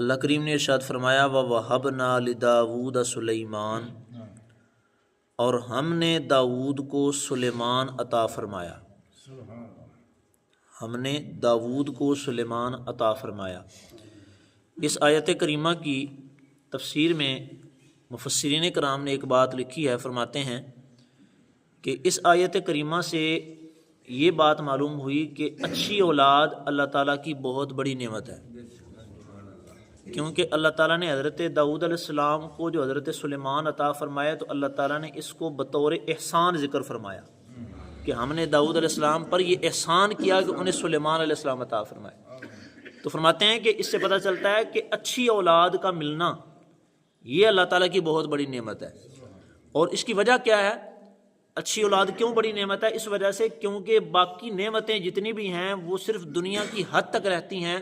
اللہ کریم نے ارشاد فرمایا وَوَهَبْنَا لِدَاوُودَ سُلَيْمَانَ، اور ہم نے داؤد کو سلیمان عطا فرمایا، ہم نے داؤد کو سلیمان عطا فرمایا۔ اس آیت کریمہ کی تفسیر میں مفسرین کرام نے ایک بات لکھی ہے، فرماتے ہیں کہ اس آیت کریمہ سے یہ بات معلوم ہوئی کہ اچھی اولاد اللہ تعالیٰ کی بہت بڑی نعمت ہے، کیونکہ اللہ تعالیٰ نے حضرت داؤد علیہ السلام کو جو حضرت سلیمان عطا فرمایا تو اللہ تعالیٰ نے اس کو بطور احسان ذکر فرمایا کہ ہم نے داؤد علیہ السلام پر یہ احسان کیا کہ انہیں سلیمان علیہ السلام عطا فرمایا۔ تو فرماتے ہیں کہ اس سے پتہ چلتا ہے کہ اچھی اولاد کا ملنا یہ اللہ تعالیٰ کی بہت بڑی نعمت ہے۔ اور اس کی وجہ کیا ہے؟ اچھی اولاد کیوں بڑی نعمت ہے؟ اس وجہ سے کیونکہ باقی نعمتیں جتنی بھی ہیں وہ صرف دنیا کی حد تک رہتی ہیں،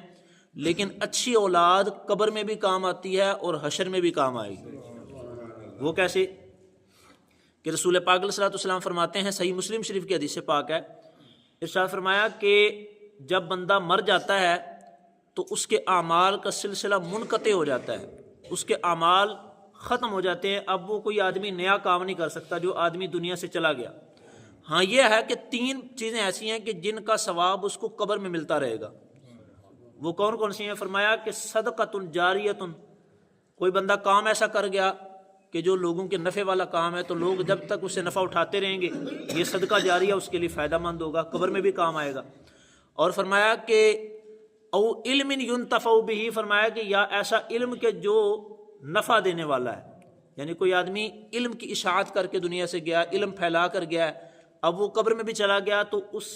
لیکن اچھی اولاد قبر میں بھی کام آتی ہے اور حشر میں بھی کام آئے گی۔ وہ کیسے؟ کہ رسول پاک علیہ السلام فرماتے ہیں، صحیح مسلم شریف کی حدیث پاک ہے، ارشاد فرمایا کہ جب بندہ مر جاتا ہے تو اس کے اعمال کا سلسلہ منقطع ہو جاتا ہے، اس کے اعمال ختم ہو جاتے ہیں، اب وہ کوئی آدمی نیا کام نہیں کر سکتا جو آدمی دنیا سے چلا گیا۔ ہاں یہ ہے کہ 3 چیزیں ایسی ہیں کہ جن کا ثواب اس کو قبر میں ملتا رہے گا۔ وہ کون کون سی ہیں؟ فرمایا کہ صدقۃ جاریۃ، کوئی بندہ کام ایسا کر گیا کہ جو لوگوں کے نفع والا کام ہے، تو لوگ جب تک اس سے نفع اٹھاتے رہیں گے یہ صدقہ جاریہ اس کے لیے فائدہ مند ہوگا، قبر میں بھی کام آئے گا۔ اور فرمایا کہ او علم ینتفع بہ، فرمایا کہ یا ایسا علم کہ جو نفع دینے والا ہے، یعنی کوئی آدمی علم کی اشاعت کر کے دنیا سے گیا، علم پھیلا کر گیا ہے، اب وہ قبر میں بھی چلا گیا تو اس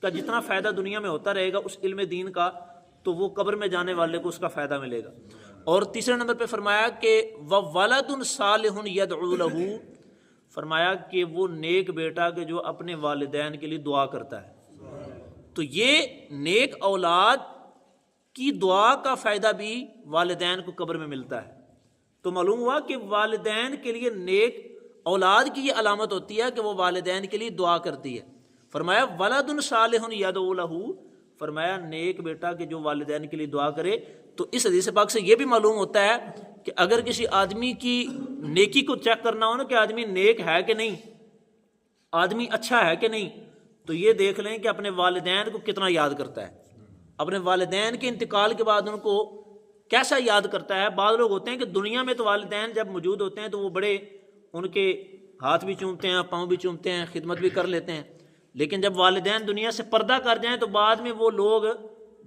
کا جتنا فائدہ دنیا میں ہوتا رہے گا اس علم دین کا، تو وہ قبر میں جانے والے کو اس کا فائدہ ملے گا۔ اور تیسرے نمبر پہ فرمایا کہ وَوَلَدٌ صَالِحٌ يَدْعُو لَهُ، فرمایا کہ وہ نیک بیٹا کہ جو اپنے والدین کے لیے دعا کرتا ہے۔ تو یہ نیک اولاد کی دعا کا فائدہ بھی والدین کو قبر میں ملتا ہے۔ تو معلوم ہوا کہ والدین کے لیے نیک اولاد کی یہ علامت ہوتی ہے کہ وہ والدین کے لیے دعا کرتی ہے۔ فرمایا وَلَدٌ صَالِحٌ يَدْعُو لَهُ، فرمایا نیک بیٹا کہ جو والدین کے لیے دعا کرے۔ تو اس حدیث پاک سے یہ بھی معلوم ہوتا ہے کہ اگر کسی آدمی کی نیکی کو چیک کرنا ہو نا کہ آدمی نیک ہے کہ نہیں، آدمی اچھا ہے کہ نہیں، تو یہ دیکھ لیں کہ اپنے والدین کو کتنا یاد کرتا ہے، اپنے والدین کے انتقال کے بعد ان کو کیسا یاد کرتا ہے۔ بعض لوگ ہوتے ہیں کہ دنیا میں تو والدین جب موجود ہوتے ہیں تو وہ بڑے ان کے ہاتھ بھی چومتے ہیں، پاؤں بھی چومتے ہیں، خدمت بھی کر لیتے ہیں، لیکن جب والدین دنیا سے پردہ کر جائیں تو بعد میں وہ لوگ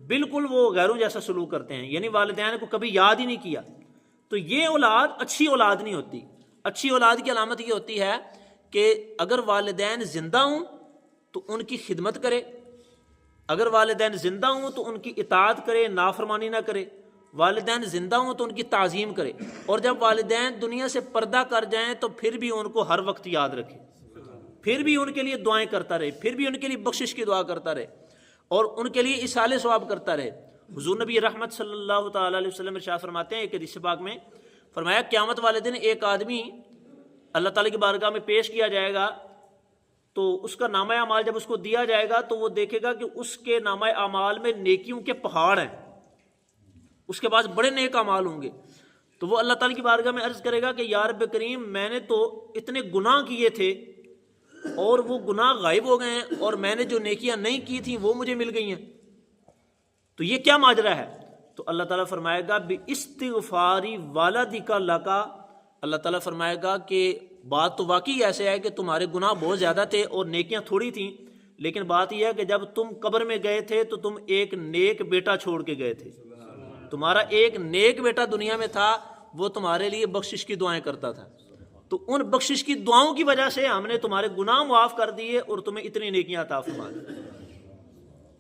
بالکل وہ غیروں جیسا سلوک کرتے ہیں، یعنی والدین کو کبھی یاد ہی نہیں کیا۔ تو یہ اولاد اچھی اولاد نہیں ہوتی۔ اچھی اولاد کی علامت یہ ہوتی ہے کہ اگر والدین زندہ ہوں تو ان کی خدمت کرے، اگر والدین زندہ ہوں تو ان کی اطاعت کرے، نافرمانی نہ کرے، والدین زندہ ہوں تو ان کی تعظیم کرے، اور جب والدین دنیا سے پردہ کر جائیں تو پھر بھی ان کو ہر وقت یاد رکھے، پھر بھی ان کے لیے دعائیں کرتا رہے، پھر بھی ان کے لیے بخشش کی دعا کرتا رہے، اور ان کے لیے اصالِ ثواب کرتا رہے۔ حضور نبی رحمت صلی اللہ تعالیٰ علیہ وسلم ارشاد فرماتے ہیں ایک حدیث پاک میں، فرمایا قیامت والے دن ایک آدمی اللہ تعالیٰ کی بارگاہ میں پیش کیا جائے گا تو اس کا نامہ اعمال جب اس کو دیا جائے گا تو وہ دیکھے گا کہ اس کے نامہ اعمال میں نیکیوں کے پہاڑ ہیں، اس کے پاس بڑے نیک اعمال ہوں گے۔ تو وہ اللہ تعالیٰ کی بارگاہ میں عرض کرے گا کہ یا رب کریم، میں نے تو اتنے گناہ کیے تھے اور وہ گناہ غائب ہو گئے ہیں، اور میں نے جو نیکیاں نہیں کی تھیں وہ مجھے مل گئی ہیں، تو یہ کیا ماجرا ہے؟ تو اللہ تعالیٰ فرمائے گا بِاِسْتِغْفَارِ وَالَدِكَ لَكَ، اللہ تعالیٰ فرمائے گا کہ بات تو واقعی ایسے ہے کہ تمہارے گناہ بہت زیادہ تھے اور نیکیاں تھوڑی تھیں، لیکن بات یہ ہے کہ جب تم قبر میں گئے تھے تو تم ایک نیک بیٹا چھوڑ کے گئے تھے، تمہارا ایک نیک بیٹا دنیا میں تھا، وہ تمہارے لیے بخشش کی دعائیں کرتا تھا، تو ان بخشش کی دعاؤں کی وجہ سے ہم نے تمہارے گناہ معاف کر دیے اور تمہیں اتنی نیکیاں عطا فرما دی۔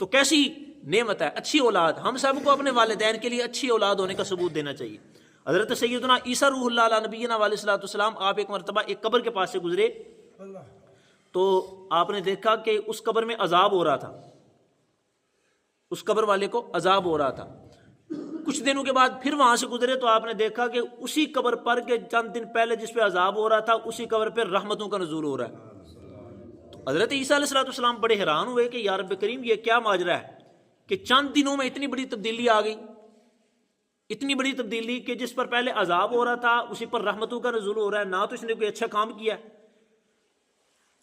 تو کیسی نعمت ہے اچھی اولاد۔ ہم سب کو اپنے والدین کے لیے اچھی اولاد ہونے کا ثبوت دینا چاہیے۔ حضرت سیدنا عیسیٰ روح اللہ علیہ نبینا علیہ الصلوۃ والسلام، آپ ایک مرتبہ ایک قبر کے پاس سے گزرے تو آپ نے دیکھا کہ اس قبر میں عذاب ہو رہا تھا، اس قبر والے کو عذاب ہو رہا تھا۔ کچھ دنوں کے بعد پھر وہاں سے گزرے تو آپ نے دیکھا کہ اسی قبر پر کے چند دن پہلے جس پہ عذاب ہو رہا تھا اسی قبر پہ رحمتوں کا نزول ہو رہا ہے۔ تو حضرت عیسیٰ علیہ الصلوۃ والسلام بڑے حیران ہوئے کہ یا رب کریم، یہ کیا ماجرا ہے کہ چند دنوں میں اتنی بڑی تبدیلی آ گئی؟ اتنی بڑی تبدیلی کہ جس پر پہلے عذاب ہو رہا تھا اسی پر رحمتوں کا نزول ہو رہا ہے، نہ تو اس نے کوئی اچھا کام کیا ہے۔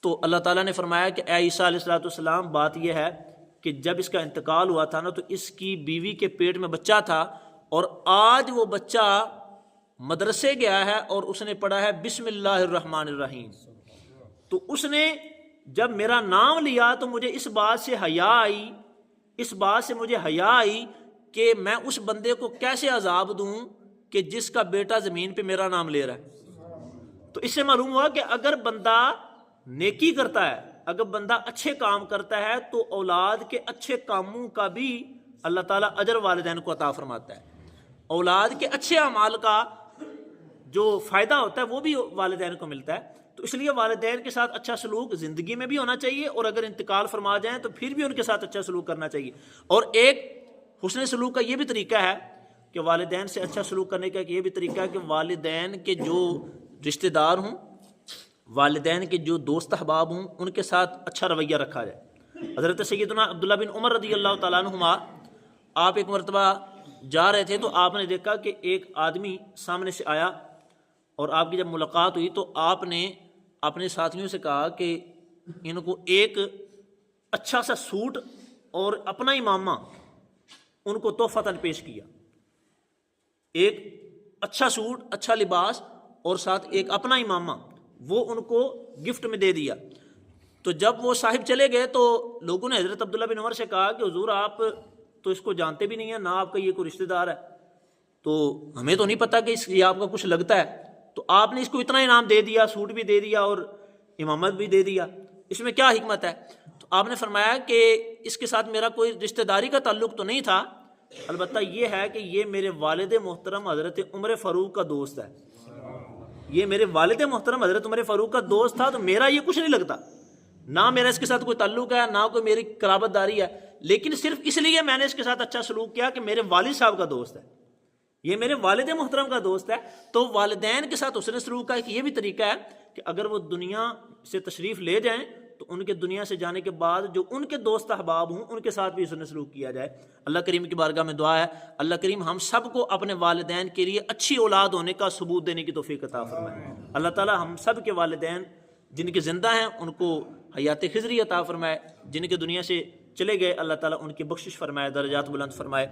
تو اللہ تعالیٰ نے فرمایا کہ اے عیسیٰ علیہ السلام، بات یہ ہے کہ جب اس کا انتقال ہوا تھا نا تو اس کی بیوی کے پیٹ میں بچہ تھا، اور آج وہ بچہ مدرسے گیا ہے اور اس نے پڑھا ہے بسم اللہ الرحمن الرحیم۔ تو اس نے جب میرا نام لیا تو مجھے اس بات سے حیا آئی کہ میں اس بندے کو کیسے عذاب دوں کہ جس کا بیٹا زمین پہ میرا نام لے رہا ہے۔ تو اس سے معلوم ہوا کہ اگر بندہ نیکی کرتا ہے، اگر بندہ اچھے کام کرتا ہے تو اولاد کے اچھے کاموں کا بھی اللہ تعالیٰ اجر والدین کو عطا فرماتا ہے۔ اولاد کے اچھے اعمال کا جو فائدہ ہوتا ہے وہ بھی والدین کو ملتا ہے۔ تو اس لیے والدین کے ساتھ اچھا سلوک زندگی میں بھی ہونا چاہیے، اور اگر انتقال فرما جائیں تو پھر بھی ان کے ساتھ اچھا سلوک کرنا چاہیے۔ اور ایک حسن سلوک کا یہ بھی طریقہ ہے کہ والدین سے اچھا سلوک کرنے کا یہ بھی طریقہ ہے کہ والدین کے جو رشتہ دار ہوں، والدین کے جو دوست احباب ہوں، ان کے ساتھ اچھا رویہ رکھا جائے۔ حضرت سیدنا عبداللہ بن عمر رضی اللہ تعالیٰ عنہما، آپ ایک مرتبہ جا رہے تھے تو آپ نے دیکھا کہ ایک آدمی سامنے سے آیا، اور آپ کی جب ملاقات ہوئی تو آپ نے اپنے ساتھیوں سے کہا کہ ان کو ایک اچھا سا سوٹ اور اپنا امامہ ان کو تحفۃً پیش کیا۔ ایک اچھا سوٹ، اچھا لباس اور ساتھ ایک اپنا امامہ وہ ان کو گفٹ میں دے دیا۔ تو جب وہ صاحب چلے گئے تو لوگوں نے حضرت عبداللہ بن عمر سے کہا کہ حضور آپ تو اس کو جانتے بھی نہیں ہیں، نہ آپ کا یہ کوئی رشتہ دار ہے، تو ہمیں تو نہیں پتہ کہ اس یہ آپ کا کچھ لگتا ہے، تو آپ نے اس کو اتنا انعام دے دیا، سوٹ بھی دے دیا اور امامت بھی دے دیا، اس میں کیا حکمت ہے؟ تو آپ نے فرمایا کہ اس کے ساتھ میرا کوئی رشتہ داری کا تعلق تو نہیں تھا، البتہ یہ ہے کہ یہ میرے والد محترم حضرت عمر فاروق کا دوست ہے، یہ میرے والد محترم حضرت عمر فاروق کا دوست تھا، تو میرا یہ کچھ نہیں لگتا، نہ میرا اس کے ساتھ کوئی تعلق ہے، نہ کوئی میری قرابت داری ہے، لیکن صرف اس لیے میں نے اس کے ساتھ اچھا سلوک کیا کہ میرے والد صاحب کا دوست ہے، یہ میرے والد محترم کا دوست ہے۔ تو والدین کے ساتھ حسن سلوک کا ایک یہ بھی طریقہ ہے کہ اگر وہ دنیا سے تشریف لے جائیں تو ان کے دنیا سے جانے کے بعد جو ان کے دوست احباب ہوں ان کے ساتھ بھی حسن سلوک کیا جائے۔ اللہ کریم کی بارگاہ میں دعا ہے اللہ کریم ہم سب کو اپنے والدین کے لیے اچھی اولاد ہونے کا ثبوت دینے کی توفیق عطا فرمائے۔ اللہ تعالی ہم سب کے والدین جن کے زندہ ہیں ان کو حیات خضری عطا فرمائے، جن کے دنیا سے چلے گئے اللہ تعالیٰ ان کی بخشش فرمائے، درجات بلند فرمائے۔